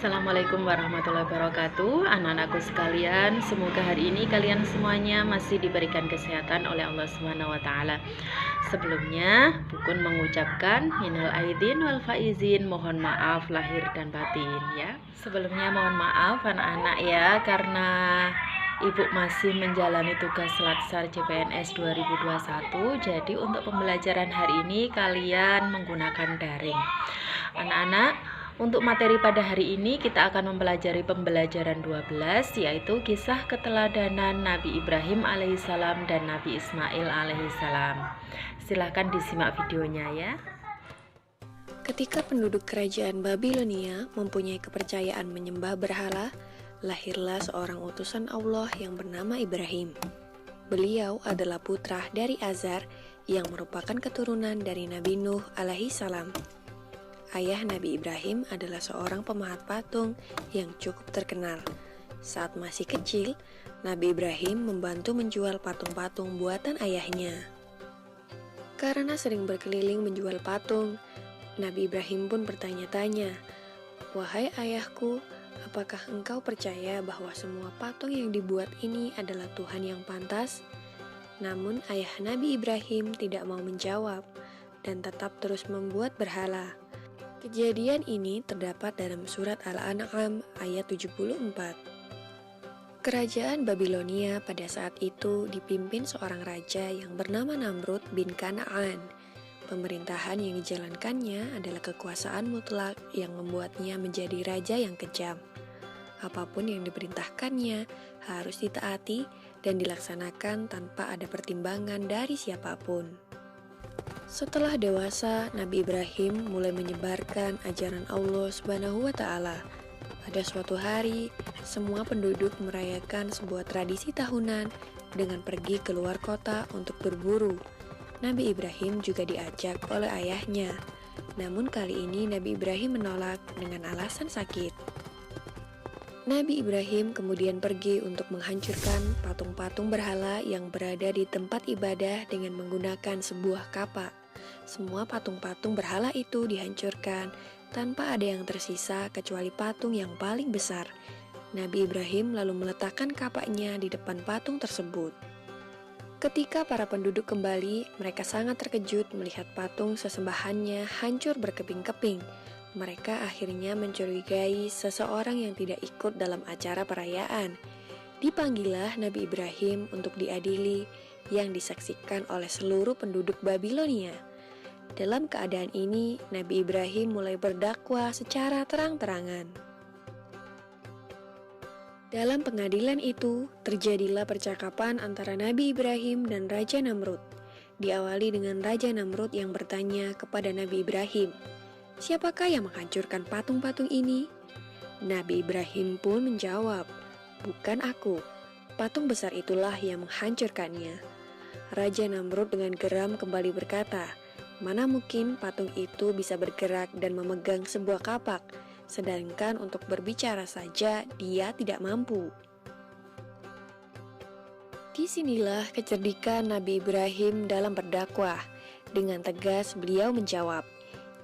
Assalamualaikum warahmatullahi wabarakatuh. Anak-anakku sekalian, semoga hari ini kalian semuanya masih diberikan kesehatan oleh Allah Subhanahu wa taala. Sebelumnya, Bukun mengucapkan minal aidin wal faizin, mohon maaf lahir dan batin ya. Sebelumnya mohon maaf anak-anak ya, karena Ibu masih menjalani tugas Latsar CPNS 2021. Jadi untuk pembelajaran hari ini kalian menggunakan daring. Anak-anak, untuk materi pada hari ini kita akan mempelajari pembelajaran 12, yaitu kisah keteladanan Nabi Ibrahim alaihissalam dan Nabi Ismail alaihissalam. Silahkan disimak videonya ya. Ketika penduduk kerajaan Babilonia mempunyai kepercayaan menyembah berhala, lahirlah seorang utusan Allah yang bernama Ibrahim. Beliau adalah putra dari Azar yang merupakan keturunan dari Nabi Nuh alaihissalam. Ayah Nabi Ibrahim adalah seorang pemahat patung yang cukup terkenal. Saat masih kecil, Nabi Ibrahim membantu menjual patung-patung buatan ayahnya. Karena sering berkeliling menjual patung, Nabi Ibrahim pun bertanya-tanya, "Wahai ayahku, apakah engkau percaya bahwa semua patung yang dibuat ini adalah Tuhan yang pantas?" Namun ayah Nabi Ibrahim tidak mau menjawab dan tetap terus membuat berhala. Kejadian ini terdapat dalam surat Al-An'am ayat 74. Kerajaan Babilonia pada saat itu dipimpin seorang raja yang bernama Namrud bin Kan'an. Pemerintahan yang dijalankannya adalah kekuasaan mutlak yang membuatnya menjadi raja yang kejam. Apapun yang diperintahkannya harus ditaati dan dilaksanakan tanpa ada pertimbangan dari siapapun. Setelah dewasa, Nabi Ibrahim mulai menyebarkan ajaran Allah Subhanahu wa taala. Pada suatu hari, semua penduduk merayakan sebuah tradisi tahunan dengan pergi ke luar kota untuk berburu. Nabi Ibrahim juga diajak oleh ayahnya. Namun kali ini Nabi Ibrahim menolak dengan alasan sakit. Nabi Ibrahim kemudian pergi untuk menghancurkan patung-patung berhala yang berada di tempat ibadah dengan menggunakan sebuah kapak. Semua patung-patung berhala itu dihancurkan tanpa ada yang tersisa kecuali patung yang paling besar. Nabi Ibrahim lalu meletakkan kapaknya di depan patung tersebut. Ketika para penduduk kembali, mereka sangat terkejut melihat patung sesembahannya hancur berkeping-keping. Mereka akhirnya mencurigai seseorang yang tidak ikut dalam acara perayaan. Dipanggillah Nabi Ibrahim untuk diadili yang disaksikan oleh seluruh penduduk Babilonia. Dalam keadaan ini, Nabi Ibrahim mulai berdakwah secara terang-terangan. Dalam pengadilan itu, terjadilah percakapan antara Nabi Ibrahim dan Raja Namrud. Diawali dengan Raja Namrud yang bertanya kepada Nabi Ibrahim, "Siapakah yang menghancurkan patung-patung ini?" Nabi Ibrahim pun menjawab, "Bukan aku, patung besar itulah yang menghancurkannya." Raja Namrud dengan geram kembali berkata, "Mana mungkin patung itu bisa bergerak dan memegang sebuah kapak, sedangkan untuk berbicara saja dia tidak mampu." Disinilah kecerdikan Nabi Ibrahim dalam berdakwah. Dengan tegas beliau menjawab,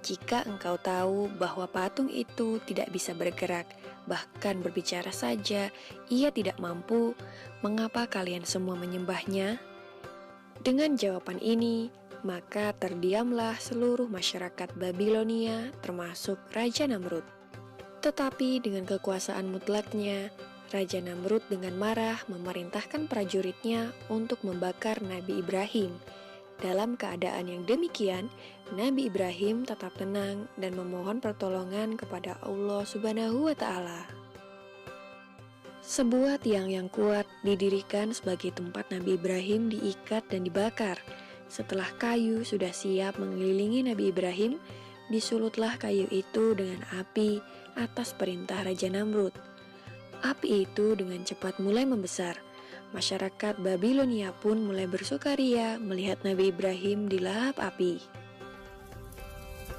"Jika engkau tahu bahwa patung itu tidak bisa bergerak, bahkan berbicara saja ia tidak mampu, mengapa kalian semua menyembahnya?" Dengan jawaban ini, maka terdiamlah seluruh masyarakat Babilonia termasuk Raja Namrud. Tetapi dengan kekuasaan mutlaknya, Raja Namrud dengan marah memerintahkan prajuritnya untuk membakar Nabi Ibrahim. Dalam keadaan yang demikian, Nabi Ibrahim tetap tenang dan memohon pertolongan kepada Allah Subhanahu wa taala. Sebuah tiang yang kuat didirikan sebagai tempat Nabi Ibrahim diikat dan dibakar. Setelah kayu sudah siap mengelilingi Nabi Ibrahim, disulutlah kayu itu dengan api atas perintah Raja Namrud. Api itu dengan cepat mulai membesar. Masyarakat Babilonia pun mulai bersukaria melihat Nabi Ibrahim dilahap api.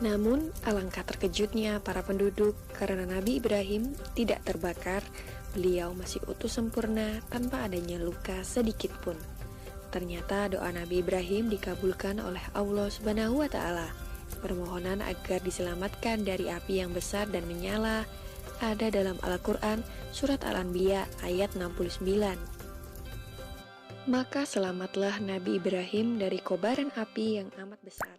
Namun, alangkah terkejutnya para penduduk karena Nabi Ibrahim tidak terbakar. Beliau masih utuh sempurna tanpa adanya luka sedikit pun. Ternyata doa Nabi Ibrahim dikabulkan oleh Allah Subhanahu wa taala. Permohonan agar diselamatkan dari api yang besar dan menyala ada dalam Al-Quran Surat Al-Anbiya ayat 69. Maka selamatlah Nabi Ibrahim dari kobaran api yang amat besar,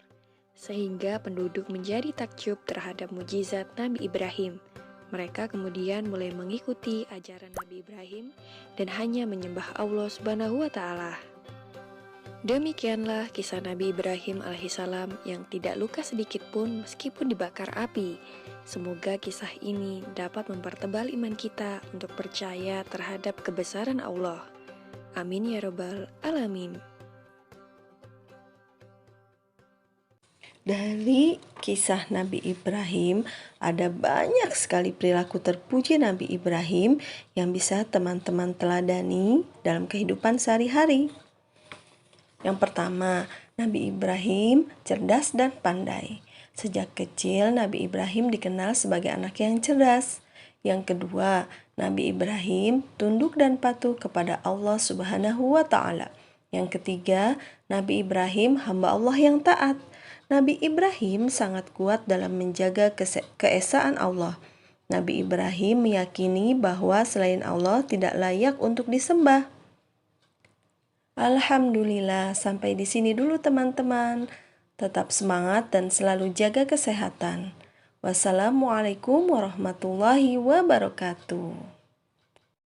sehingga penduduk menjadi takjub terhadap mujizat Nabi Ibrahim. Mereka kemudian mulai mengikuti ajaran Nabi Ibrahim dan hanya menyembah Allah Subhanahu wa Ta'ala. Demikianlah kisah Nabi Ibrahim alaihissalam yang tidak luka sedikit pun meskipun dibakar api. Semoga kisah ini dapat mempertebal iman kita untuk percaya terhadap kebesaran Allah. Amin ya Rabbal Alamin. Dari kisah Nabi Ibrahim, ada banyak sekali perilaku terpuji Nabi Ibrahim yang bisa teman-teman teladani dalam kehidupan sehari-hari. Yang pertama, Nabi Ibrahim cerdas dan pandai. Sejak kecil, Nabi Ibrahim dikenal sebagai anak yang cerdas. Yang kedua, Nabi Ibrahim tunduk dan patuh kepada Allah Subhanahu wa Ta'ala. Yang ketiga, Nabi Ibrahim hamba Allah yang taat. Nabi Ibrahim sangat kuat dalam menjaga keesaan Allah. Nabi Ibrahim meyakini bahwa selain Allah tidak layak untuk disembah. Alhamdulillah, sampai di sini dulu teman-teman. Tetap semangat dan selalu jaga kesehatan. Wassalamualaikum warahmatullahi wabarakatuh.